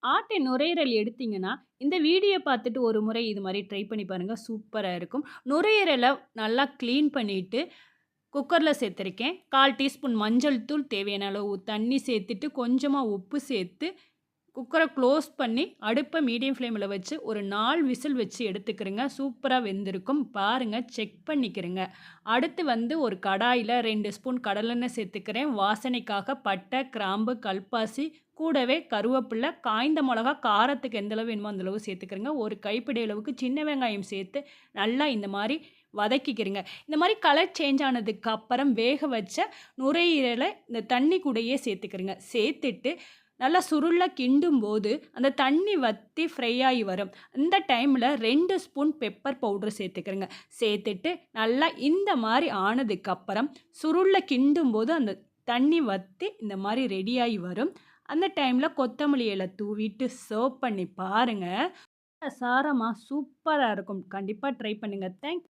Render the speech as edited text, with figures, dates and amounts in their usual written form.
ஆட்டு நுரையீரல் எடுத்தீங்கன்னா, இந்த வீடியோ பார்த்துட்டு ஒரு முறை இது மாரி ட்ரை பண்ணி பாருங்க. சூப்பரா இருக்கும். நுரையீரல நல்லா கிளீன் பண்ணிட்டு, குக்கர்ல சேர்த்துருக்கேன். 1/4 டீஸ்பூன் மஞ்சள் தூள், தேவையான அளவு தண்ணி சேர்த்துட்டு, கொஞ்சமா உப்பு சேர்த்து, குக்கர க்ளோஸ் பண்ணி, அடுப்ப மீடியம் ஃப்ளேம்ல வச்சு, ஒரு 4 விசில் வச்சு எடுத்துக்கிறங்க. சூப்பரா வெந்திருக்கும். பாருங்க, செக் பண்ணிக்கிறங்க. அடுத்து வந்து ஒரு கடாயில 2 ஸ்பூன் கடலெண்ணெய் சேர்த்துக்கிறேன். வாசனைக்காக பட்டை, கிராம்பு, கல்பாசி, கூடவே கருவேப்பில, காய்ந்த மொளகா, காரத்துக்கு எந்த அளவு வேணுமோ அந்த அளவு சேர்த்துக்கிறங்க. ஒரு கைப்பிடி அளவுக்கு சின்ன வெங்காயம் சேர்த்து, நல்லா இந்த மாரி வதக்கிக்கிறங்க. இந்த மாரி கலர் சேஞ்ச் ஆனதுக்கு அப்புறம் வேக வச்ச நுரையீரல இந்த தண்ணி கூடயே சேர்த்துக்கிறங்க. சேர்த்துட்டு நல்லா சுருள கிண்டும்போது, அந்த தண்ணி வத்தி ஃப்ரை ஆகி வரும். இந்த டைம்ல 2 ஸ்பூன் பெப்பர் பவுடர் சேர்த்துக்கிறங்க. சேர்த்துட்டு நல்லா இந்த மாரி ஆனதுக்கப்புறம், சுருள கிண்டும்போது அந்த தண்ணி வத்தி இந்த மாரி ரெடியாகி வரும். அந்த டைம்ல கொத்தமல்லி இல தூவிட்டு சர்வ் பண்ணி பாருங்க. சாரமா சூப்பரா இருக்கும். கண்டிப்பா ட்ரை பண்ணுங்க. தேங்க்